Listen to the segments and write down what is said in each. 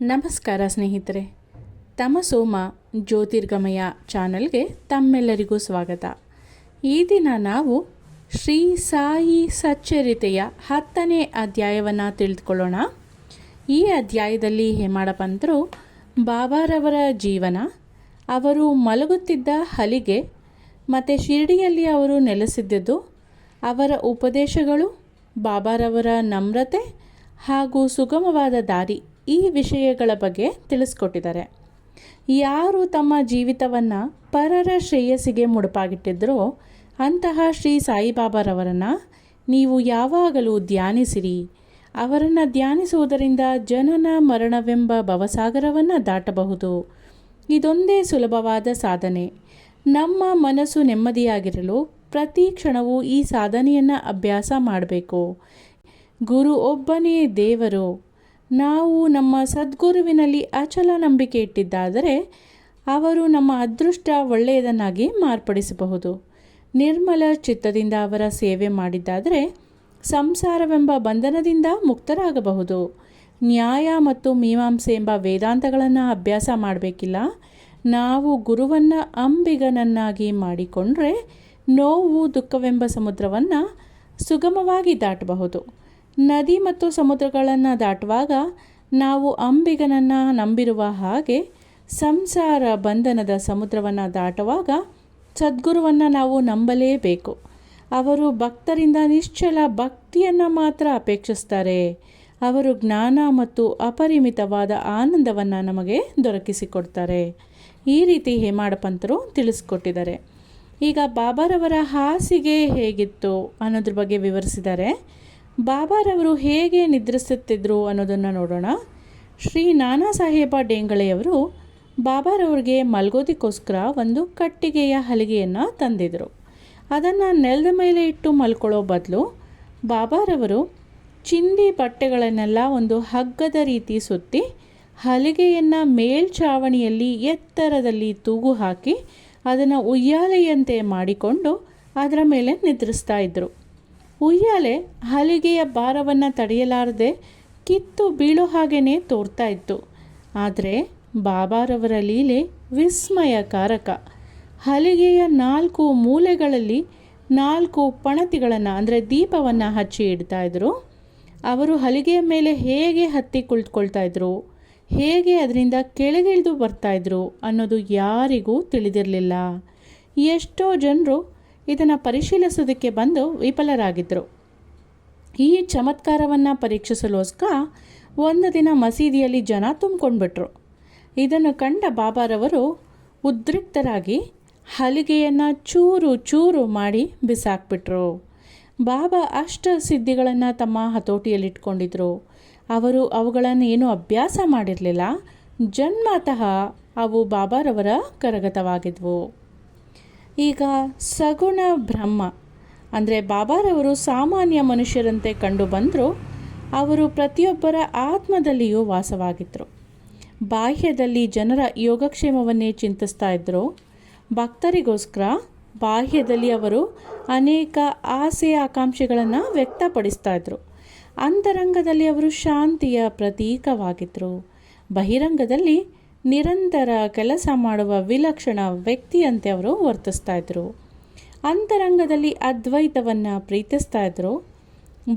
ನಮಸ್ಕಾರ ಸ್ನೇಹಿತರೆ, ತಮಸೋಮ ಜ್ಯೋತಿರ್ಗಮಯ ಚಾನಲ್ಗೆ ತಮ್ಮೆಲ್ಲರಿಗೂ ಸ್ವಾಗತ. ಈ ದಿನ ನಾವು ಶ್ರೀ ಸಾಯಿ ಸಚ್ಚರಿತೆಯ 10ನೇ ಅಧ್ಯಾಯವನ್ನು ತಿಳಿದುಕೊಳ್ಳೋಣ. ಈ ಅಧ್ಯಾಯದಲ್ಲಿ ಹೇಮಾಡಪಂತರು ಬಾಬಾರವರ ಜೀವನ, ಅವರು ಮಲಗುತ್ತಿದ್ದ ಹಲಿಗೆ ಮತ್ತು ಶಿರ್ಡಿಯಲ್ಲಿ ಅವರು ನೆಲೆಸಿದ್ದದ್ದು, ಅವರ ಉಪದೇಶಗಳು, ಬಾಬಾರವರ ನಮ್ರತೆ ಹಾಗೂ ಸುಗಮವಾದ ದಾರಿ, ಈ ವಿಷಯಗಳ ಬಗ್ಗೆ ತಿಳಿಸ್ಕೊಟ್ಟಿದ್ದಾರೆ. ಯಾರು ತಮ್ಮ ಜೀವಿತವನ್ನು ಪರರ ಶ್ರೇಯಸ್ಸಿಗೆ ಮುಡುಪಾಗಿಟ್ಟಿದ್ದರೋ ಅಂತಹ ಶ್ರೀ ಸಾಯಿಬಾಬಾರವರನ್ನು ನೀವು ಯಾವಾಗಲೂ ಧ್ಯಾನಿಸಿರಿ. ಅವರನ್ನು ಧ್ಯಾನಿಸುವುದರಿಂದ ಜನನ ಮರಣವೆಂಬ ಭವಸಾಗರವನ್ನು ದಾಟಬಹುದು. ಇದೊಂದೇ ಸುಲಭವಾದ ಸಾಧನೆ. ನಮ್ಮ ಮನಸ್ಸು ನೆಮ್ಮದಿಯಾಗಿರಲು ಪ್ರತಿ ಕ್ಷಣವೂ ಈ ಸಾಧನೆಯನ್ನು ಅಭ್ಯಾಸ ಮಾಡಬೇಕು. ಗುರು ಒಬ್ಬನೇ ದೇವರು. ನಾವು ನಮ್ಮ ಸದ್ಗುರುವಿನಲ್ಲಿ ಅಚಲ ನಂಬಿಕೆ ಇಟ್ಟಿದ್ದಾದರೆ ಅವರು ನಮ್ಮ ಅದೃಷ್ಟ ಒಳ್ಳೆಯದನ್ನಾಗಿ ಮಾರ್ಪಡಿಸಬಹುದು. ನಿರ್ಮಲ ಚಿತ್ತದಿಂದ ಅವರ ಸೇವೆ ಮಾಡಿದ್ದಾದರೆ ಸಂಸಾರವೆಂಬ ಬಂಧನದಿಂದ ಮುಕ್ತರಾಗಬಹುದು. ನ್ಯಾಯ ಮತ್ತು ಮೀಮಾಂಸೆ ಎಂಬ ವೇದಾಂತಗಳನ್ನು ಅಭ್ಯಾಸ ಮಾಡಬೇಕಿಲ್ಲ. ನಾವು ಗುರುವನ್ನು ಅಂಬಿಗನನ್ನಾಗಿ ಮಾಡಿಕೊಂಡ್ರೆ ನೋವು ದುಃಖವೆಂಬ ಸಮುದ್ರವನ್ನು ಸುಗಮವಾಗಿ ದಾಟಬಹುದು. ನದಿ ಮತ್ತು ಸಮುದ್ರಗಳನ್ನು ದಾಟುವಾಗ ನಾವು ಅಂಬಿಗನನ್ನು ನಂಬಿರುವ ಹಾಗೆ ಸಂಸಾರ ಬಂಧನದ ಸಮುದ್ರವನ್ನು ದಾಟುವಾಗ ಸದ್ಗುರುವನ್ನು ನಾವು ನಂಬಲೇಬೇಕು. ಅವರು ಭಕ್ತರಿಂದ ನಿಶ್ಚಲ ಭಕ್ತಿಯನ್ನು ಮಾತ್ರ ಅಪೇಕ್ಷಿಸ್ತಾರೆ. ಅವರು ಜ್ಞಾನ ಮತ್ತು ಅಪರಿಮಿತವಾದ ಆನಂದವನ್ನು ನಮಗೆ ದೊರಕಿಸಿಕೊಡ್ತಾರೆ. ಈ ರೀತಿ ಹೇಮಾಡಪಂತರು ತಿಳಿಸ್ಕೊಟ್ಟಿದ್ದಾರೆ. ಈಗ ಬಾಬಾರವರ ಹಾಸಿಗೆ ಹೇಗಿತ್ತು ಅನ್ನೋದ್ರ ಬಗ್ಗೆ ವಿವರಿಸಿದ್ದಾರೆ. ಬಾಬಾರವರು ಹೇಗೆ ನಿದ್ರಿಸುತ್ತಿದ್ದರು ಅನ್ನೋದನ್ನು ನೋಡೋಣ. ಶ್ರೀ ನಾನಾ ಸಾಹೇಬ ಡೇಂಗಳೆಯವರು ಬಾಬಾರವ್ರಿಗೆ ಮಲ್ಗೋದಕ್ಕೋಸ್ಕರ ಒಂದು ಕಟ್ಟಿಗೆಯ ಹಲಿಗೆಯನ್ನು ತಂದಿದ್ದರು. ಅದನ್ನು ನೆಲದ ಮೇಲೆ ಇಟ್ಟು ಮಲ್ಕೊಳ್ಳೋ ಬದಲು ಬಾಬಾರವರು ಚಿಂದಿ ಬಟ್ಟೆಗಳನ್ನೆಲ್ಲ ಒಂದು ಹಗ್ಗದ ರೀತಿ ಸುತ್ತಿ ಹಲಿಗೆಯನ್ನು ಮೇಲ್ಛಾವಣಿಯಲ್ಲಿ ಎತ್ತರದಲ್ಲಿ ತೂಗು ಹಾಕಿ ಅದನ್ನು ಉಯ್ಯಾಲೆಯಂತೆ ಮಾಡಿಕೊಂಡು ಅದರ ಮೇಲೆ ನಿದ್ರಿಸ್ತಾ ಇದ್ದರು. ಉಯ್ಯಾಲೆ ಹಲಿಗೆಯ ಭಾರವನ್ನು ತಡೆಯಲಾರದೆ ಕಿತ್ತು ಬೀಳೋ ಹಾಗೆಯೇ ತೋರ್ತಾ ಇತ್ತು. ಆದರೆ ಬಾಬಾರವರ ಲೀಲೆ ವಿಸ್ಮಯಕಾರಕ. ಹಲಿಗೆಯ 4 ಮೂಲೆಗಳಲ್ಲಿ 4 ಪಣತಿಗಳನ್ನು ಅಂದರೆ ದೀಪವನ್ನು ಹಚ್ಚಿ ಇಡ್ತಾ ಇದ್ದರು. ಅವರು ಹಲಿಗೆಯ ಮೇಲೆ ಹೇಗೆ ಹತ್ತಿ ಕುಳಿತುಕೊಳ್ತಾ ಇದ್ರು, ಹೇಗೆ ಅದರಿಂದ ಕೆಳಗಿಳಿದು ಬರ್ತಾಯಿದ್ರು ಅನ್ನೋದು ಯಾರಿಗೂ ತಿಳಿದಿರಲಿಲ್ಲ. ಎಷ್ಟೋ ಜನರು ಇದನ್ನು ಪರಿಶೀಲಿಸೋದಕ್ಕೆ ಬಂದು ವಿಫಲರಾಗಿದ್ದರು. ಈ ಚಮತ್ಕಾರವನ್ನು ಪರೀಕ್ಷಿಸಲೋಸ್ಕರ ಒಂದು ದಿನ ಮಸೀದಿಯಲ್ಲಿ ಜನ ತುಂಬಿಕೊಂಡ್ಬಿಟ್ರು. ಇದನ್ನು ಕಂಡ ಬಾಬಾರವರು ಉದ್ರಿಕ್ತರಾಗಿ ಹಲಿಗೆಯನ್ನು ಚೂರು ಚೂರು ಮಾಡಿ ಬಿಸಾಕ್ಬಿಟ್ರು. ಬಾಬಾ ಸಿದ್ಧಿಗಳನ್ನು ತಮ್ಮ ಹತೋಟಿಯಲ್ಲಿಟ್ಕೊಂಡಿದ್ರು. ಅವರು ಅವುಗಳನ್ನು ಏನೂ ಅಭ್ಯಾಸ ಮಾಡಿರಲಿಲ್ಲ. ಜನ್ಮತಃ ಅವು ಬಾಬಾರವರ ಕರಗತವಾಗಿದ್ವು. ಈಗ ಸಗುಣ ಬ್ರಹ್ಮ ಅಂದರೆ ಬಾಬಾರವರು ಸಾಮಾನ್ಯ ಮನುಷ್ಯರಂತೆ ಕಂಡು ಬಂದರು. ಅವರು ಪ್ರತಿಯೊಬ್ಬರ ಆತ್ಮದಲ್ಲಿಯೂ ವಾಸವಾಗಿದ್ದರು. ಬಾಹ್ಯದಲ್ಲಿ ಜನರ ಯೋಗಕ್ಷೇಮವನ್ನೇ ಚಿಂತಿಸ್ತಾ ಇದ್ದರು. ಭಕ್ತರಿಗೋಸ್ಕರ ಬಾಹ್ಯದಲ್ಲಿ ಅವರು ಅನೇಕ ಆಸೆ ಆಕಾಂಕ್ಷೆಗಳನ್ನು ವ್ಯಕ್ತಪಡಿಸ್ತಾ ಇದ್ದರು. ಅಂತರಂಗದಲ್ಲಿ ಅವರು ಶಾಂತಿಯ ಪ್ರತೀಕವಾಗಿದ್ದರು. ಬಹಿರಂಗದಲ್ಲಿ ನಿರಂತರ ಕೆಲಸ ಮಾಡುವ ವಿಲಕ್ಷಣ ವ್ಯಕ್ತಿಯಂತೆ ಅವರು ವರ್ತಿಸ್ತಾ ಇದ್ದರು. ಅಂತರಂಗದಲ್ಲಿ ಅದ್ವೈತವನ್ನು ಪ್ರೀತಿಸ್ತಾ ಇದ್ದರು.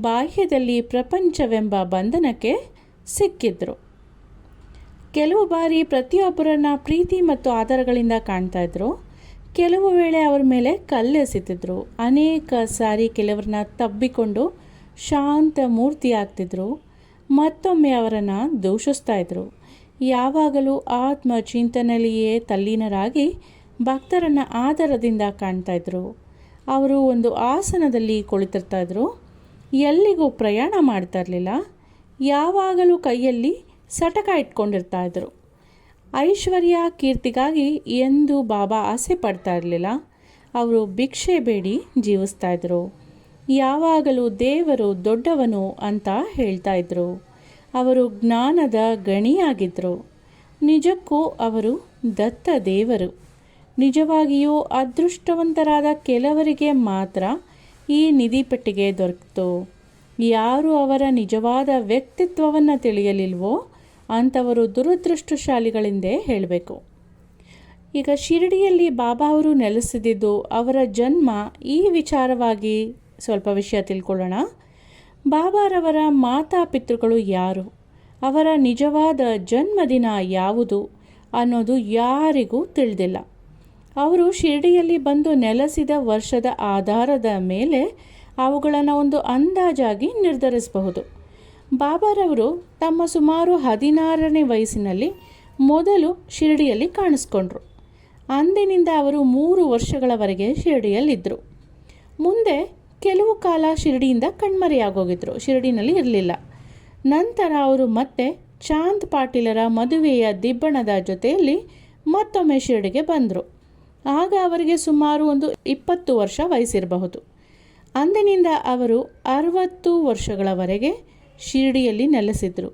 ಬಾಹ್ಯದಲ್ಲಿ ಪ್ರಪಂಚವೆಂಬ ಬಂಧನಕ್ಕೆ ಸಿಕ್ಕಿದ್ರು. ಕೆಲವು ಬಾರಿ ಪ್ರತಿಯೊಬ್ಬರನ್ನ ಪ್ರೀತಿ ಮತ್ತು ಆಧಾರಗಳಿಂದ ಕಾಣ್ತಾ ಇದ್ರು. ಕೆಲವು ವೇಳೆ ಅವರ ಮೇಲೆ ಕಲ್ಲೆಸೆತಿದ್ರು. ಅನೇಕ ಸಾರಿ ಕೆಲವರನ್ನ ತಬ್ಬಿಕೊಂಡು ಶಾಂತ ಮೂರ್ತಿ ಆಗ್ತಿದ್ರು. ಮತ್ತೊಮ್ಮೆ ಅವರನ್ನು ದೂಷಿಸ್ತಾ ಇದ್ರು. ಯಾವಾಗಲೂ ಆತ್ಮ ಚಿಂತನೆಯಲ್ಲಿಯೇ ತಲ್ಲೀನರಾಗಿ ಭಕ್ತರನ್ನು ಆದರದಿಂದ ಕಾಣ್ತಾ ಇದ್ರು. ಅವರು ಒಂದು ಆಸನದಲ್ಲಿ ಕುಳಿತಿರ್ತಾ ಇದ್ರು. ಎಲ್ಲಿಗೂ ಪ್ರಯಾಣ ಮಾಡ್ತಾ ಇರಲಿಲ್ಲ. ಯಾವಾಗಲೂ ಕೈಯಲ್ಲಿ ಸಟಕ ಇಟ್ಕೊಂಡಿರ್ತಾ ಇದ್ರು. ಐಶ್ವರ್ಯ ಕೀರ್ತಿಗಾಗಿ ಎಂದೂ ಬಾಬಾ ಆಸೆ ಪಡ್ತಾ ಇರಲಿಲ್ಲ. ಅವರು ಭಿಕ್ಷೆ ಬೇಡಿ ಜೀವಿಸ್ತಾ ಇದ್ರು. ಯಾವಾಗಲೂ ದೇವರು ದೊಡ್ಡವನು ಅಂತ ಹೇಳ್ತಾ ಇದ್ರು. ಅವರು ಜ್ಞಾನದ ಗಣಿಯಾಗಿದ್ದರು. ನಿಜಕ್ಕೂ ಅವರು ದತ್ತ ದೇವರು. ನಿಜವಾಗಿಯೂ ಅದೃಷ್ಟವಂತರಾದ ಕೆಲವರಿಗೆ ಮಾತ್ರ ಈ ನಿಧಿಪೆಟ್ಟಿಗೆ ದೊರಕಿತು. ಯಾರು ಅವರ ನಿಜವಾದ ವ್ಯಕ್ತಿತ್ವವನ್ನು ತಿಳಿಯಲಿಲ್ವೋ ಅಂಥವರು ದುರದೃಷ್ಟಶಾಲಿಗಳೆಂದೇ ಹೇಳಬೇಕು. ಈಗ ಶಿರಡಿಯಲ್ಲಿ ಬಾಬಾ ಅವರು ನೆಲೆಸಿದ್ದು, ಅವರ ಜನ್ಮ, ಈ ವಿಚಾರವಾಗಿ ಸ್ವಲ್ಪ ವಿಷಯ ತಿಳ್ಕೊಳ್ಳೋಣ. ಬಾಬಾರವರ ಮಾತಾಪಿತೃಗಳು ಯಾರು, ಅವರ ನಿಜವಾದ ಜನ್ಮದಿನ ಯಾವುದು ಅನ್ನೋದು ಯಾರಿಗೂ ತಿಳಿದಿಲ್ಲ. ಅವರು ಶಿರಡಿಯಲ್ಲಿ ಬಂದು ನೆಲೆಸಿದ ವರ್ಷದ ಆಧಾರದ ಮೇಲೆ ಅವುಗಳನ್ನು ಒಂದು ಅಂದಾಜಾಗಿ ನಿರ್ಧರಿಸಬಹುದು. ಬಾಬಾರವರು ತಮ್ಮ ಸುಮಾರು 16ನೇ ವಯಸ್ಸಿನಲ್ಲಿ ಮೊದಲು ಶಿರಡಿಯಲ್ಲಿ ಕಾಣಿಸ್ಕೊಂಡ್ರು. ಅಂದಿನಿಂದ ಅವರು 3 ವರ್ಷಗಳವರೆಗೆ ಶಿರಡಿಯಲ್ಲಿದ್ದರು. ಮುಂದೆ ಕೆಲವು ಕಾಲ ಶಿರಡಿಯಿಂದ ಕಣ್ಮರೆಯಾಗೋಗಿದ್ರು, ಶಿರಡಿನಲ್ಲಿ ಇರಲಿಲ್ಲ. ನಂತರ ಅವರು ಮತ್ತೆ ಚಾಂದ್ ಪಾಟೀಲರ ಮದುವೆಯ ದಿಬ್ಬಣದ ಜೊತೆಯಲ್ಲಿ ಮತ್ತೊಮ್ಮೆ ಶಿರಡಿಗೆ ಬಂದರು. ಆಗ ಅವರಿಗೆ ಸುಮಾರು ಒಂದು 20 ವರ್ಷ ವಯಸ್ಸಿರಬಹುದು. ಅಂದಿನಿಂದ ಅವರು 60 ವರ್ಷಗಳವರೆಗೆ ಶಿರಡಿಯಲ್ಲಿ ನೆಲೆಸಿದ್ರು.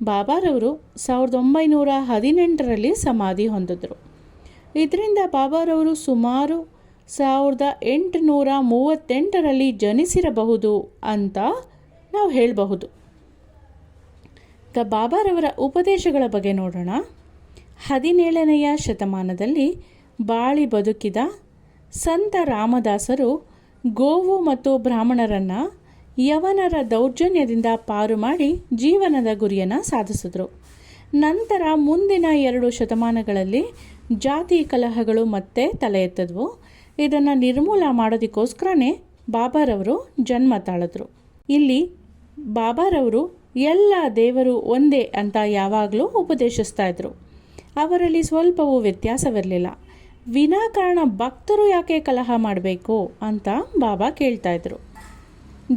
ಬಾಬಾರವರು 1918ರಲ್ಲಿ ಸಮಾಧಿ ಹೊಂದಿದ್ರು. ಇದರಿಂದ ಬಾಬಾರವರು ಸುಮಾರು 1838ರಲ್ಲಿ ಜನಿಸಿರಬಹುದು ಅಂತ ನಾವು ಹೇಳಬಹುದು. ಈಗ ಬಾಬಾರವರ ಉಪದೇಶಗಳ ಬಗ್ಗೆ ನೋಡೋಣ. 17ನೆಯ ಶತಮಾನದಲ್ಲಿ ಬಾಳಿ ಬದುಕಿದ ಸಂತ ರಾಮದಾಸರು ಗೋವು ಮತ್ತು ಬ್ರಾಹ್ಮಣರನ್ನು ಯವನರ ದೌರ್ಜನ್ಯದಿಂದ ಪಾರು ಮಾಡಿ ಜೀವನದ ಗುರಿಯನ್ನು ಸಾಧಿಸಿದ್ರು. ನಂತರ ಮುಂದಿನ 2 ಶತಮಾನಗಳಲ್ಲಿ ಜಾತಿ ಕಲಹಗಳು ಮತ್ತೆ ತಲೆ ಎತ್ತಿದ್ವು. ಇದನ್ನು ನಿರ್ಮೂಲ ಮಾಡೋದಕ್ಕೋಸ್ಕರನೇ ಬಾಬಾರವರು ಜನ್ಮ ತಾಳಿದ್ರು. ಇಲ್ಲಿ ಬಾಬಾರವರು ಎಲ್ಲ ದೇವರು ಒಂದೇ ಅಂತ ಯಾವಾಗಲೂ ಉಪದೇಶಿಸ್ತಾ ಇದ್ರು. ಅವರಲ್ಲಿ ಸ್ವಲ್ಪವೂ ವ್ಯತ್ಯಾಸವಿರಲಿಲ್ಲ. ವಿನಾಕಾರಣ ಭಕ್ತರು ಯಾಕೆ ಕಲಹ ಮಾಡಬೇಕು ಅಂತ ಬಾಬಾ ಕೇಳ್ತಾ ಇದ್ರು.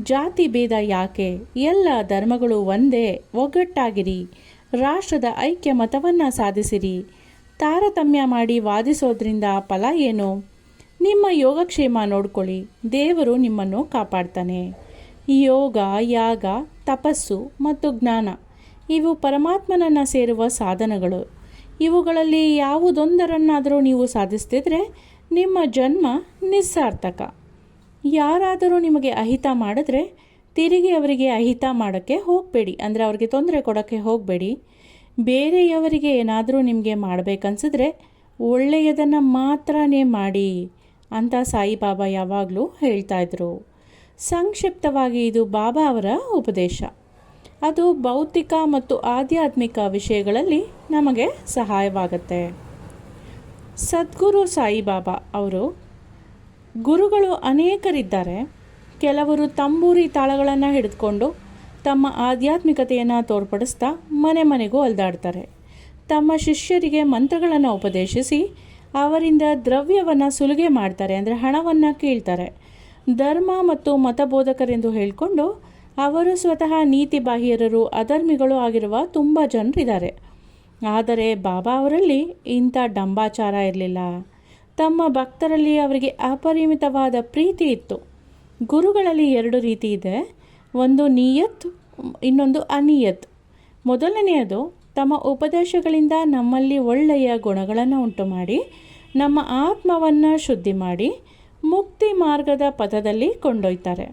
ಜಾತಿ ಭೇದ ಯಾಕೆ, ಎಲ್ಲ ಧರ್ಮಗಳು ಒಂದೇ, ಒಗ್ಗಟ್ಟಾಗಿರಿ, ರಾಷ್ಟ್ರದ ಐಕ್ಯ ಮತವನ್ನು ಸಾಧಿಸಿರಿ, ತಾರತಮ್ಯ ಮಾಡಿ ವಾದಿಸೋದ್ರಿಂದ ಫಲ ಏನು, ನಿಮ್ಮ ಯೋಗಕ್ಷೇಮ ನೋಡ್ಕೊಳ್ಳಿ, ದೇವರು ನಿಮ್ಮನ್ನು ಕಾಪಾಡ್ತಾನೆ. ಯೋಗ, ಯಾಗ, ತಪಸ್ಸು ಮತ್ತು ಜ್ಞಾನ ಇವು ಪರಮಾತ್ಮನನ್ನು ಸೇರುವ ಸಾಧನಗಳು. ಇವುಗಳಲ್ಲಿ ಯಾವುದೊಂದರನ್ನಾದರೂ ನೀವು ಸಾಧಿಸ್ತಿದ್ರೆ ನಿಮ್ಮ ಜನ್ಮ ನಿಸ್ಸಾರ್ಥಕ. ಯಾರಾದರೂ ನಿಮಗೆ ಅಹಿತ ಮಾಡಿದ್ರೆ ತಿರುಗಿ ಅವರಿಗೆ ಅಹಿತ ಮಾಡೋಕ್ಕೆ ಹೋಗಬೇಡಿ, ಅಂದರೆ ಅವ್ರಿಗೆ ತೊಂದರೆ ಕೊಡೋಕ್ಕೆ ಹೋಗಬೇಡಿ. ಬೇರೆಯವರಿಗೆ ಏನಾದರೂ ನಿಮಗೆ ಮಾಡಬೇಕನ್ಸಿದ್ರೆ ಒಳ್ಳೆಯದನ್ನು ಮಾತ್ರನೇ ಮಾಡಿ ಅಂತ ಸಾಯಿಬಾಬಾ ಯಾವಾಗಲೂ ಹೇಳ್ತಾಯಿದ್ರು. ಸಂಕ್ಷಿಪ್ತವಾಗಿ ಇದು ಬಾಬಾ ಅವರ ಉಪದೇಶ. ಅದು ಭೌತಿಕ ಮತ್ತು ಆಧ್ಯಾತ್ಮಿಕ ವಿಷಯಗಳಲ್ಲಿ ನಮಗೆ ಸಹಾಯವಾಗುತ್ತೆ. ಸದ್ಗುರು ಸಾಯಿಬಾಬಾ ಅವರು ಗುರುಗಳು ಅನೇಕರಿದ್ದಾರೆ. ಕೆಲವರು ತಂಬೂರಿ ತಾಳಗಳನ್ನು ಹಿಡಿದುಕೊಂಡು ತಮ್ಮ ಆಧ್ಯಾತ್ಮಿಕತೆಯನ್ನು ತೋರ್ಪಡಿಸ್ತಾ ಮನೆ ಮನೆಗೂ ಅಲ್ದಾಡ್ತಾರೆ. ತಮ್ಮ ಶಿಷ್ಯರಿಗೆ ಮಂತ್ರಗಳನ್ನು ಉಪದೇಶಿಸಿ ಅವರಿಂದ ದ್ರವ್ಯವನ್ನು ಸುಲಿಗೆ ಮಾಡ್ತಾರೆ, ಅಂದರೆ ಹಣವನ್ನು ಕೀಳ್ತಾರೆ. ಧರ್ಮ ಮತ್ತು ಮತಬೋಧಕರೆಂದು ಹೇಳಿಕೊಂಡು ಅವರು ಸ್ವತಃ ನೀತಿ ಬಾಹ್ಯರು, ಅಧರ್ಮಿಗಳು ಆಗಿರುವ ತುಂಬ ಜನರಿದ್ದಾರೆ. ಆದರೆ ಬಾಬಾ ಅವರಲ್ಲಿ ಇಂಥ ಡಂಬಾಚಾರ ಇರಲಿಲ್ಲ. ತಮ್ಮ ಭಕ್ತರಲ್ಲಿ ಅವರಿಗೆ ಅಪರಿಮಿತವಾದ ಪ್ರೀತಿ ಇತ್ತು. ಗುರುಗಳಲ್ಲಿ 2 ರೀತಿ ಇದೆ, ಒಂದು ನಿಯತ್, ಇನ್ನೊಂದು ಅನಿಯತ್. ಮೊದಲನೆಯದು ತಮ್ಮ ಉಪದೇಶಗಳಿಂದ ನಮ್ಮಲ್ಲಿ ಒಳ್ಳೆಯ ಗುಣಗಳನ್ನು ಉಂಟು ಮಾಡಿ ನಮ್ಮ ಆತ್ಮವನ್ನು ಶುದ್ಧಿ ಮಾಡಿ ಮುಕ್ತಿ ಮಾರ್ಗದ ಪಥದಲ್ಲಿ ಕೊಂಡೊಯ್ತಾರೆ.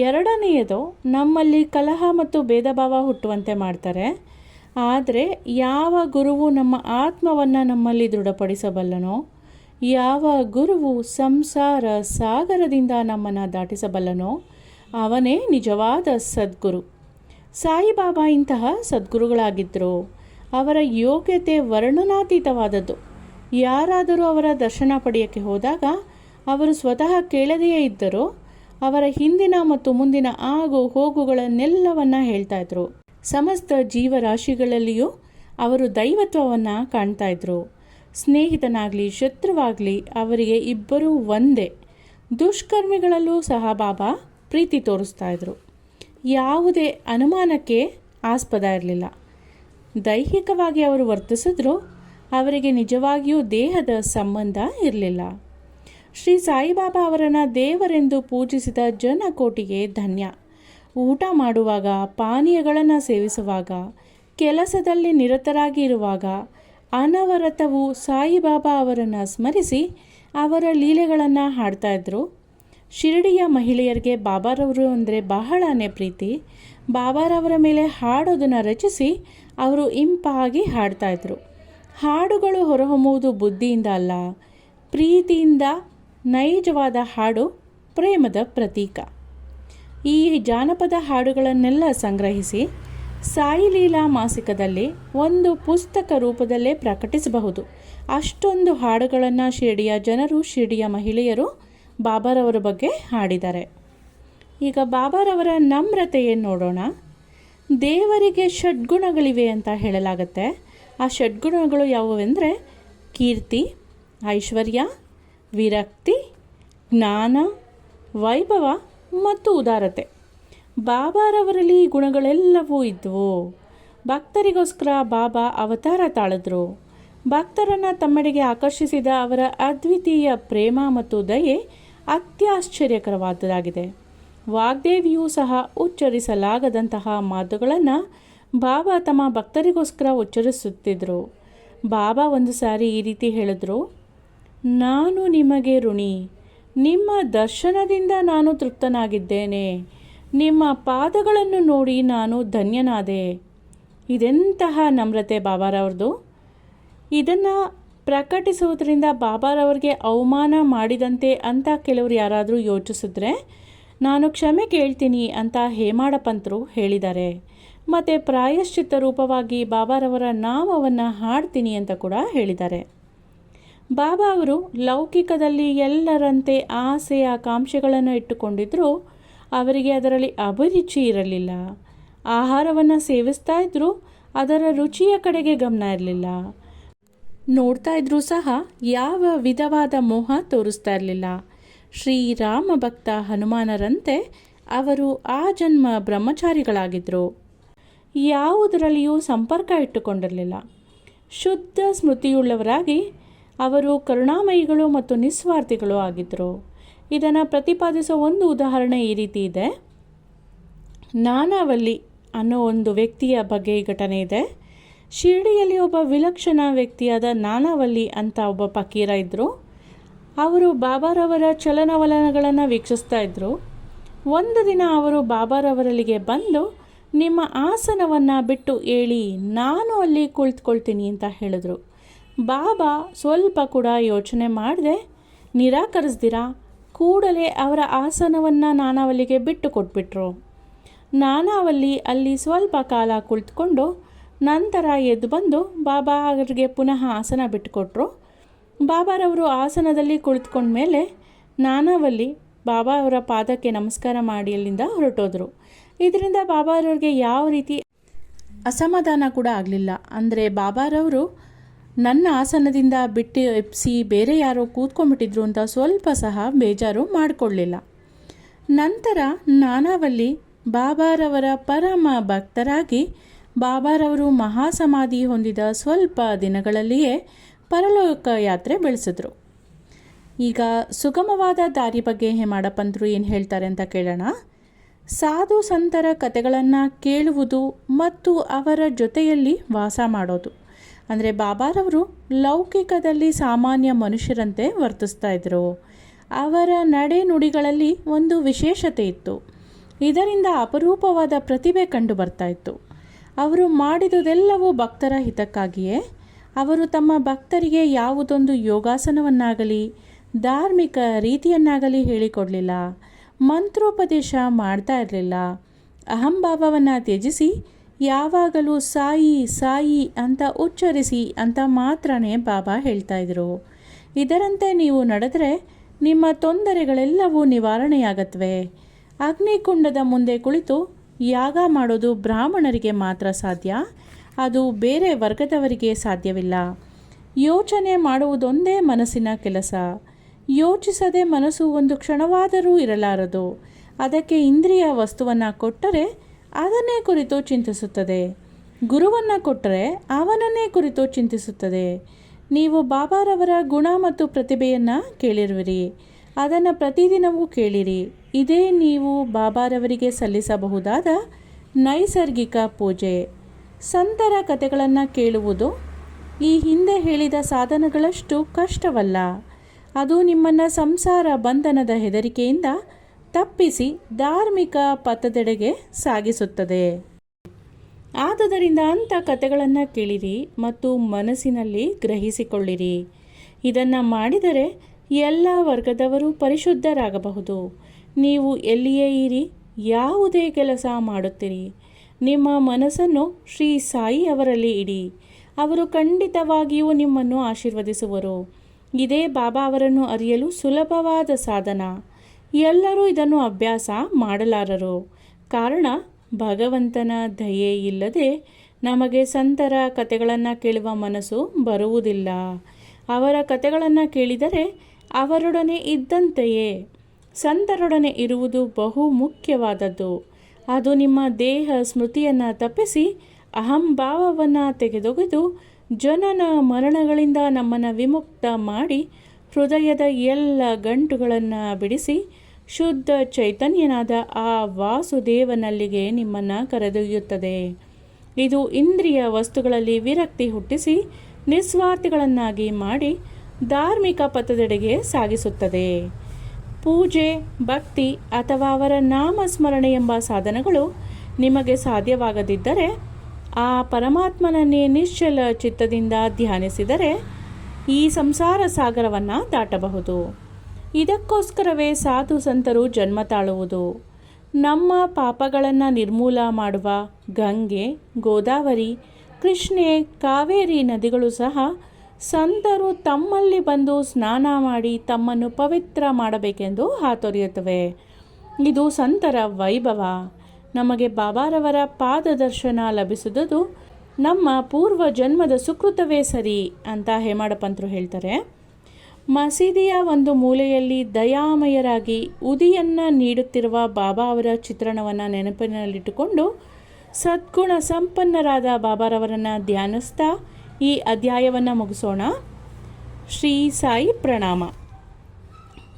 ಎರಡನೆಯದು ನಮ್ಮಲ್ಲಿ ಕಲಹ ಮತ್ತು ಭೇದ ಭಾವ ಹುಟ್ಟುವಂತೆ ಮಾಡ್ತಾರೆ. ಆದರೆ ಯಾವ ಗುರುವು ನಮ್ಮ ಆತ್ಮವನ್ನು ನಮ್ಮಲ್ಲಿ ದೃಢಪಡಿಸಬಲ್ಲನೋ, ಯಾವ ಗುರುವು ಸಂಸಾರ ಸಾಗರದಿಂದ ನಮ್ಮನ್ನು ದಾಟಿಸಬಲ್ಲನೋ ಅವನೇ ನಿಜವಾದ ಸದ್ಗುರು. ಸಾಯಿಬಾಬಾ ಇಂತಹ ಸದ್ಗುರುಗಳಾಗಿದ್ದರು. ಅವರ ಯೋಗ್ಯತೆ ವರ್ಣನಾತೀತವಾದದ್ದು. ಯಾರಾದರೂ ಅವರ ದರ್ಶನ ಪಡೆಯೋಕ್ಕೆ ಹೋದಾಗ ಅವರು ಸ್ವತಃ ಕೇಳದೆಯೇ ಇದ್ದರೂ ಅವರ ಹಿಂದಿನ ಮತ್ತು ಮುಂದಿನ ಆಗು ಹೋಗುಗಳನ್ನೆಲ್ಲವನ್ನು ಹೇಳ್ತಾ ಇದ್ರು. ಸಮಸ್ತ ಜೀವರಾಶಿಗಳಲ್ಲಿಯೂ ಅವರು ದೈವತ್ವವನ್ನು ಕಾಣ್ತಾ ಇದ್ರು. ಸ್ನೇಹಿತನಾಗಲಿ ಶತ್ರುವಾಗಲಿ ಅವರಿಗೆ ಇಬ್ಬರೂ ಒಂದೇ. ದುಷ್ಕರ್ಮಿಗಳಲ್ಲೂ ಸಹ ಬಾಬಾ ಪ್ರೀತಿ ತೋರಿಸ್ತಾ ಇದ್ರು. ಯಾವುದೇ ಅನುಮಾನಕ್ಕೆ ಆಸ್ಪದ ಇರಲಿಲ್ಲ. ದೈಹಿಕವಾಗಿ ಅವರು ವರ್ತಿಸಿದ್ರು, ಅವರಿಗೆ ನಿಜವಾಗಿಯೂ ದೇಹದ ಸಂಬಂಧ ಇರಲಿಲ್ಲ. ಶ್ರೀ ಸಾಯಿಬಾಬಾ ಅವರನ್ನು ದೇವರೆಂದು ಪೂಜಿಸಿದ ಜನಕೋಟಿಗೆ ಧನ್ಯ. ಊಟ ಮಾಡುವಾಗ, ಪಾನೀಯಗಳನ್ನು ಸೇವಿಸುವಾಗ, ಕೆಲಸದಲ್ಲಿ ನಿರತರಾಗಿ ಇರುವಾಗ ಅನವರತವು ಸಾಯಿಬಾಬಾ ಅವರನ್ನು ಸ್ಮರಿಸಿ ಅವರ ಲೀಲೆಗಳನ್ನು ಹಾಡ್ತಾ ಇದ್ರು. ಶಿರಡಿಯ ಮಹಿಳೆಯರಿಗೆ ಬಾಬಾರವರು ಅಂದರೆ ಬಹಳನೇ ಪ್ರೀತಿ. ಬಾಬಾರವರ ಮೇಲೆ ಹಾಡೋದನ್ನು ರಚಿಸಿ ಅವರು ಇಂಪಾಗಿ ಹಾಡ್ತಾಯಿದ್ರು. ಹಾಡುಗಳು ಹೊರಹೊಮ್ಮುವುದು ಬುದ್ಧಿಯಿಂದ ಅಲ್ಲ, ಪ್ರೀತಿಯಿಂದ. ನೈಜವಾದ ಹಾಡು ಪ್ರೇಮದ ಪ್ರತೀಕ. ಈ ಜಾನಪದ ಹಾಡುಗಳನ್ನೆಲ್ಲ ಸಂಗ್ರಹಿಸಿ ಸಾಯಿ ಲೀಲಾ ಮಾಸಿಕದಲ್ಲಿ ಒಂದು ಪುಸ್ತಕ ರೂಪದಲ್ಲೇ ಪ್ರಕಟಿಸಬಹುದು. ಅಷ್ಟೊಂದು ಹಾಡುಗಳನ್ನು ಶಿರ್ಡಿಯ ಜನರು, ಶಿರ್ಡಿಯ ಮಹಿಳೆಯರು ಬಾಬಾರವರ ಬಗ್ಗೆ ಹಾಡಿದ್ದಾರೆ. ಈಗ ಬಾಬಾರವರ ನಮ್ರತೆಯನ್ನು ನೋಡೋಣ. ದೇವರಿಗೆ ಷಡ್ಗುಣಗಳಿವೆ ಅಂತ ಹೇಳಲಾಗುತ್ತೆ. ಆ ಷಡ್ಗುಣಗಳು ಯಾವುವೆಂದರೆ ಕೀರ್ತಿ, ಐಶ್ವರ್ಯ, ವಿರಕ್ತಿ, ಜ್ಞಾನ, ವೈಭವ ಮತ್ತು ಉದಾರತೆ. ಬಾಬಾರವರಲ್ಲಿ ಈ ಗುಣಗಳೆಲ್ಲವೂ ಇದ್ದವು. ಭಕ್ತರಿಗೋಸ್ಕರ ಬಾಬಾ ಅವತಾರ ತಾಳಿದ್ರು. ಭಕ್ತರನ್ನು ತಮ್ಮೆಡೆಗೆ ಆಕರ್ಷಿಸಿದ ಅವರ ಅದ್ವಿತೀಯ ಪ್ರೇಮ ಮತ್ತು ದಯೆ ಅತ್ಯಾಶ್ಚರ್ಯಕರವಾದುದಾಗಿದೆ. ವಾಗ್ದೇವಿಯೂ ಸಹ ಉಚ್ಚರಿಸಲಾಗದಂತಹ ಮಾತುಗಳನ್ನು ಬಾಬಾ ತಮ್ಮ ಭಕ್ತರಿಗೋಸ್ಕರ ಉಚ್ಚರಿಸುತ್ತಿದ್ದರು. ಬಾಬಾ ಒಂದು ಸಾರಿ ಈ ರೀತಿ ಹೇಳಿದ್ರು, ನಾನು ನಿಮಗೆ ಋಣಿ. ನಿಮ್ಮ ದರ್ಶನದಿಂದ ನಾನು ತೃಪ್ತನಾಗಿದ್ದೇನೆ. ನಿಮ್ಮ ಪಾದಗಳನ್ನು ನೋಡಿ ನಾನು ಧನ್ಯನಾದೆ. ಇದೆಂತಹ ನಮ್ರತೆ ಬಾಬಾರವ್ರದ್ದು. ಇದನ್ನು ಪ್ರಕಟಿಸುವುದರಿಂದ ಬಾಬಾರವ್ರಿಗೆ ಅವಮಾನ ಮಾಡಿದಂತೆ ಅಂತ ಕೆಲವರು ಯಾರಾದರೂ ಯೋಚಿಸಿದ್ರೆ ನಾನು ಕ್ಷಮೆ ಕೇಳ್ತೀನಿ ಅಂತ ಹೇಮಾಡ ಪಂತರು ಹೇಳಿದ್ದಾರೆ. ಮತ್ತು ಪ್ರಾಯಶ್ಚಿತ್ತ ರೂಪವಾಗಿ ಬಾಬಾರವರ ನಾಮವನ್ನು ಹಾಡ್ತೀನಿ ಅಂತ ಕೂಡ ಹೇಳಿದ್ದಾರೆ. ಬಾಬಾ ಅವರು ಲೌಕಿಕದಲ್ಲಿ ಎಲ್ಲರಂತೆ ಆಸೆ ಆಕಾಂಕ್ಷೆಗಳನ್ನು ಇಟ್ಟುಕೊಂಡಿದ್ದರೂ ಅವರಿಗೆ ಅದರಲ್ಲಿ ಅಭಿರುಚಿ ಇರಲಿಲ್ಲ. ಆಹಾರವನ್ನು ಸೇವಿಸ್ತಾ ಇದ್ದರೂ ಅದರ ರುಚಿಯ ಕಡೆಗೆ ಗಮನ ಇರಲಿಲ್ಲ. ನೋಡ್ತಾ ಇದ್ರೂ ಸಹ ಯಾವ ವಿಧವಾದ ಮೋಹ ತೋರಿಸ್ತಾ ಇರಲಿಲ್ಲ. ಶ್ರೀರಾಮ ಭಕ್ತ ಹನುಮಾನರಂತೆ ಅವರು ಆ ಜನ್ಮ ಬ್ರಹ್ಮಚಾರಿಗಳಾಗಿದ್ದರು. ಯಾವುದರಲ್ಲಿಯೂ ಸಂಪರ್ಕ ಇಟ್ಟುಕೊಂಡಿರಲಿಲ್ಲ. ಶುದ್ಧ ಸ್ಮೃತಿಯುಳ್ಳವರಾಗಿ ಅವರು ಕರುಣಾಮಯಿಗಳು ಮತ್ತು ನಿಸ್ವಾರ್ಥಿಗಳು ಆಗಿದ್ದರು. ಇದನ್ನು ಪ್ರತಿಪಾದಿಸುವ ಒಂದು ಉದಾಹರಣೆ ಈ ರೀತಿ ಇದೆ. ನಾನಾವಲ್ಲಿ ಅನ್ನೋ ಒಂದು ವ್ಯಕ್ತಿಯ ಬಗ್ಗೆ ಈ ಘಟನೆ ಇದೆ. ಶಿರ್ಡಿಯಲ್ಲಿ ಒಬ್ಬ ವಿಲಕ್ಷಣ ವ್ಯಕ್ತಿಯಾದ ನಾನಾವಲ್ಲಿ ಅಂತ ಒಬ್ಬ ಫಕೀರ ಇದ್ದರು. ಅವರು ಬಾಬಾರವರ ಚಲನವಲನಗಳನ್ನು ವೀಕ್ಷಿಸ್ತಾ ಇದ್ದರು. ಒಂದು ದಿನ ಅವರು ಬಾಬಾರವರಲ್ಲಿಗೆ ಬಂದು, ನಿಮ್ಮ ಆಸನವನ್ನು ಬಿಟ್ಟು ಹೇಳಿ, ನಾನು ಅಲ್ಲಿ ಕುಳಿತುಕೊಳ್ತೀನಿ ಅಂತ ಹೇಳಿದ್ರು. ಬಾಬಾ ಸ್ವಲ್ಪ ಕೂಡ ಯೋಚನೆ ಮಾಡದೆ ನಿರಾಕರಿಸ್ದಿರಾ ಕೂಡಲೇ ಅವರ ಆಸನವನ್ನು ನಾನಾವಲ್ಲಿಗೆ ಬಿಟ್ಟು ಕೊಟ್ಬಿಟ್ರು. ನಾನಾವಲ್ಲಿ ಅಲ್ಲಿ ಸ್ವಲ್ಪ ಕಾಲ ಕುಳಿತುಕೊಂಡು ನಂತರ ಎದ್ದು ಬಂದು ಬಾಬಾ ಅವರಿಗೆ ಪುನಃ ಆಸನ ಬಿಟ್ಟುಕೊಟ್ರು. ಬಾಬಾರವರು ಆಸನದಲ್ಲಿ ಕುಳಿತುಕೊಂಡ್ಮೇಲೆ ನಾನಾವಲ್ಲಿ ಬಾಬಾ ಅವರ ಪಾದಕ್ಕೆ ನಮಸ್ಕಾರ ಮಾಡಿ ಅಲ್ಲಿಂದ ಹೊರಟೋದ್ರು. ಇದರಿಂದ ಬಾಬಾರವ್ರಿಗೆ ಯಾವ ರೀತಿ ಅಸಮಾಧಾನ ಕೂಡ ಆಗಲಿಲ್ಲ. ಅಂದರೆ ಬಾಬಾರವರು ನನ್ನ ಆಸನದಿಂದ ಬಿಟ್ಟು ಎಪ್ಸಿ ಬೇರೆ ಯಾರೋ ಕೂತ್ಕೊಂಡ್ಬಿಟ್ಟಿದ್ರು ಅಂತ ಸ್ವಲ್ಪ ಸಹ ಬೇಜಾರು ಮಾಡಿಕೊಳ್ಳಲಿಲ್ಲ. ನಂತರ ನಾನಾವಲ್ಲಿ ಬಾಬಾರವರ ಪರಮ ಭಕ್ತರಾಗಿ ಬಾಬಾರವರು ಮಹಾಸಮಾಧಿ ಹೊಂದಿದ ಸ್ವಲ್ಪ ದಿನಗಳಲ್ಲಿಯೇ ಪರಲೋಕ ಯಾತ್ರೆ ಬೆಳೆಸಿದ್ರು. ಈಗ ಸುಗಮವಾದ ದಾರಿ ಬಗ್ಗೆ ಹೇಮಾಡ ಪಂತರು ಏನು ಹೇಳ್ತಾರೆ ಅಂತ ಕೇಳೋಣ. ಸಾಧು ಸಂತರ ಕಥೆಗಳನ್ನು ಕೇಳುವುದು ಮತ್ತು ಅವರ ಜೊತೆಯಲ್ಲಿ ವಾಸ ಮಾಡೋದು. ಅಂದರೆ ಬಾಬಾರವರು ಲೌಕಿಕದಲ್ಲಿ ಸಾಮಾನ್ಯ ಮನುಷ್ಯರಂತೆ ವರ್ತಿಸ್ತಾ ಇದ್ದರು. ಅವರ ನಡೆ ನುಡಿಗಳಲ್ಲಿ ಒಂದು ವಿಶೇಷತೆ ಇತ್ತು. ಇದರಿಂದ ಅಪರೂಪವಾದ ಪ್ರತಿಭೆ ಕಂಡು ಬರ್ತಾ ಇತ್ತು. ಅವರು ಮಾಡಿದುದೆಲ್ಲವೂ ಭಕ್ತರ ಹಿತಕ್ಕಾಗಿಯೇ. ಅವರು ತಮ್ಮ ಭಕ್ತರಿಗೆ ಯಾವುದೊಂದು ಯೋಗಾಸನವನ್ನಾಗಲಿ ಧಾರ್ಮಿಕ ರೀತಿಯನ್ನಾಗಲಿ ಹೇಳಿಕೊಡಲಿಲ್ಲ. ಮಂತ್ರೋಪದೇಶ ಮಾಡ್ತಾ ಇರಲಿಲ್ಲ. ಅಹಂಭಾವವನ್ನು ತ್ಯಜಿಸಿ ಯಾವಾಗಲೂ ಸಾಯಿ ಸಾಯಿ ಅಂತ ಉಚ್ಚರಿಸಿ ಅಂತ ಮಾತ್ರನೇ ಬಾಬಾ ಹೇಳ್ತಾ ಇದ್ರು. ಇದರಂತೆ ನೀವು ನಡೆದರೆ ನಿಮ್ಮ ತೊಂದರೆಗಳೆಲ್ಲವೂ ನಿವಾರಣೆಯಾಗತ್ವೆ. ಅಗ್ನಿಕುಂಡದ ಮುಂದೆ ಕುಳಿತು ಯಾಗ ಮಾಡೋದು ಬ್ರಾಹ್ಮಣರಿಗೆ ಮಾತ್ರ ಸಾಧ್ಯ, ಅದು ಬೇರೆ ವರ್ಗದವರಿಗೆ ಸಾಧ್ಯವಿಲ್ಲ. ಯೋಚನೆ ಮಾಡುವುದೊಂದೇ ಮನಸ್ಸಿನ ಕೆಲಸ. ಯೋಚಿಸದೆ ಮನಸ್ಸು ಒಂದು ಕ್ಷಣವಾದರೂ ಇರಲಾರದು. ಅದಕ್ಕೆ ಇಂದ್ರಿಯ ವಸ್ತುವನ್ನು ಕೊಟ್ಟರೆ ಅದನ್ನೇ ಕುರಿತು ಚಿಂತಿಸುತ್ತದೆ. ಗುರುವನ್ನು ಕೊಟ್ಟರೆ ಅವನನ್ನೇ ಕುರಿತು ಚಿಂತಿಸುತ್ತದೆ. ನೀವು ಬಾಬಾರವರ ಗುಣ ಮತ್ತು ಪ್ರತಿಭೆಯನ್ನು ಕೇಳಿರುವಿರಿ. ಅದನ್ನು ಪ್ರತಿದಿನವೂ ಕೇಳಿರಿ. ಇದೇ ನೀವು ಬಾಬಾರವರಿಗೆ ಸಲ್ಲಿಸಬಹುದಾದ ನೈಸರ್ಗಿಕ ಪೂಜೆ. ಸಂತರ ಕಥೆಗಳನ್ನು ಕೇಳುವುದು ಈ ಹಿಂದೆ ಹೇಳಿದ ಸಾಧನಗಳಷ್ಟು ಕಷ್ಟವಲ್ಲ. ಅದು ನಿಮ್ಮನ್ನು ಸಂಸಾರ ಬಂಧನದ ಹೆದರಿಕೆಯಿಂದ ತಪ್ಪಿಸಿ ಧಾರ್ಮಿಕ ಪಥದೆಡೆಗೆ ಸಾಗಿಸುತ್ತದೆ. ಆದುದರಿಂದ ಅಂಥ ಕಥೆಗಳನ್ನು ಕೇಳಿರಿ ಮತ್ತು ಮನಸ್ಸಿನಲ್ಲಿ ಗ್ರಹಿಸಿಕೊಳ್ಳಿರಿ. ಇದನ್ನು ಮಾಡಿದರೆ ಎಲ್ಲ ವರ್ಗದವರು ಪರಿಶುದ್ಧರಾಗಬಹುದು. ನೀವು ಎಲ್ಲಿಯೇ ಇರಿ, ಯಾವುದೇ ಕೆಲಸ ಮಾಡುತ್ತೀರಿ, ನಿಮ್ಮ ಮನಸ್ಸನ್ನು ಶ್ರೀ ಸಾಯಿ ಅವರಲ್ಲಿ ಇಡಿ. ಅವರು ಖಂಡಿತವಾಗಿಯೂ ನಿಮ್ಮನ್ನು ಆಶೀರ್ವದಿಸುವರು. ಇದೇ ಬಾಬಾ ಅವರನ್ನು ಅರಿಯಲು ಸುಲಭವಾದ ಸಾಧನ. ಎಲ್ಲರೂ ಇದನ್ನು ಅಭ್ಯಾಸ ಮಾಡಲಾರರು. ಕಾರಣ ಭಗವಂತನ ದಯೆ ಇಲ್ಲದೆ ನಮಗೆ ಸಂತರ ಕಥೆಗಳನ್ನು ಕೇಳುವ ಮನಸ್ಸು ಬರುವುದಿಲ್ಲ. ಅವರ ಕಥೆಗಳನ್ನು ಕೇಳಿದರೆ ಅವರೊಡನೆ ಇದ್ದಂತೆಯೇ. ಸಂತರೊಡನೆ ಇರುವುದು ಬಹು ಮುಖ್ಯವಾದದ್ದು. ಅದು ನಿಮ್ಮ ದೇಹ ಸ್ಮೃತಿಯನ್ನು ತಪ್ಪಿಸಿ ಅಹಂಭಾವವನ್ನು ತೆಗೆದೊಗೆದು ಜನನ ಮರಣಗಳಿಂದ ನಮ್ಮನ್ನು ವಿಮುಕ್ತ ಮಾಡಿ ಹೃದಯದ ಎಲ್ಲ ಗಂಟುಗಳನ್ನು ಬಿಡಿಸಿ ಶುದ್ಧ ಚೈತನ್ಯನಾದ ಆ ವಾಸುದೇವನಲ್ಲಿಗೆ ನಿಮ್ಮನ್ನು ಕರೆದೊಯ್ಯುತ್ತದೆ. ಇದು ಇಂದ್ರಿಯ ವಸ್ತುಗಳಲ್ಲಿ ವಿರಕ್ತಿ ಹುಟ್ಟಿಸಿ ನಿಸ್ವಾರ್ಥಿಗಳನ್ನಾಗಿ ಮಾಡಿ ಧಾರ್ಮಿಕ ಪಥದೆಡೆಗೆ ಸಾಗಿಸುತ್ತದೆ. ಪೂಜೆ, ಭಕ್ತಿ ಅಥವಾ ಅವರ ನಾಮಸ್ಮರಣೆ ಎಂಬ ಸಾಧನಗಳು ನಿಮಗೆ ಸಾಧ್ಯವಾಗದಿದ್ದರೆ ಆ ಪರಮಾತ್ಮನನ್ನೇ ನಿಶ್ಚಲ ಚಿತ್ತದಿಂದ ಧ್ಯಾನಿಸಿದರೆ ಈ ಸಂಸಾರ ಸಾಗರವನ್ನು ದಾಟಬಹುದು. ಇದಕ್ಕೋಸ್ಕರವೇ ಸಾಧು ಸಂತರು ಜನ್ಮ ತಾಳುವುದು. ನಮ್ಮ ಪಾಪಗಳನ್ನು ನಿರ್ಮೂಲ ಮಾಡುವ ಗಂಗೆ, ಗೋದಾವರಿ, ಕೃಷ್ಣೆ, ಕಾವೇರಿ ನದಿಗಳು ಸಹ ಸಂತರು ತಮ್ಮಲ್ಲಿ ಬಂದು ಸ್ನಾನ ಮಾಡಿ ತಮ್ಮನ್ನು ಪವಿತ್ರ ಮಾಡಬೇಕೆಂದು ಹಾತೊರೆಯುತ್ತವೆ. ಇದು ಸಂತರ ವೈಭವ. ನಮಗೆ ಬಾಬಾರವರ ಪಾದದರ್ಶನ ಲಭಿಸುವುದು ನಮ್ಮ ಪೂರ್ವ ಜನ್ಮದ ಸುಕೃತವೇ ಸರಿ ಅಂತ ಹೇಮಾಡಪಂತರು ಹೇಳ್ತಾರೆ. ಮಸೀದಿಯ ಒಂದು ಮೂಲೆಯಲ್ಲಿ ದಯಾಮಯರಾಗಿ ಉದಿಯನ್ನು ನೀಡುತ್ತಿರುವ ಬಾಬಾ ಅವರ ಚಿತ್ರಣವನ್ನು ನೆನಪಿನಲ್ಲಿಟ್ಟುಕೊಂಡು ಸದ್ಗುಣ ಸಂಪನ್ನರಾದ ಬಾಬಾರವರನ್ನು ಧ್ಯಾನಿಸ್ತಾ ಈ ಅಧ್ಯಾಯವನ್ನು ಮುಗಿಸೋಣ. ಶ್ರೀ ಸಾಯಿ ಪ್ರಣಾಮ.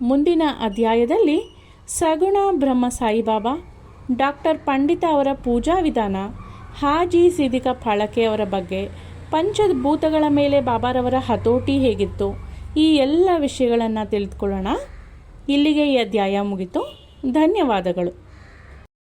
ಮುಂದಿನ ಅಧ್ಯಾಯದಲ್ಲಿ ಸಗುಣ ಬ್ರಹ್ಮ ಸಾಯಿಬಾಬಾ, ಡಾಕ್ಟರ್ ಪಂಡಿತ ಅವರ ಪೂಜಾ ವಿಧಾನ, ಹಾಜಿ ಸಿದಿಕ ಫಾಳಕೆ ಅವರ ಬಗ್ಗೆ, ಪಂಚಭೂತಗಳ ಮೇಲೆ ಬಾಬಾರವರ ಹತೋಟಿ ಹೇಗಿತ್ತು, ಈ ಎಲ್ಲ ವಿಷಯಗಳನ್ನು ತಿಳಿದುಕೊಳ್ಳೋಣ. ಇಲ್ಲಿಗೆ ಈ ಅಧ್ಯಾಯ ಮುಗಿತು. ಧನ್ಯವಾದಗಳು.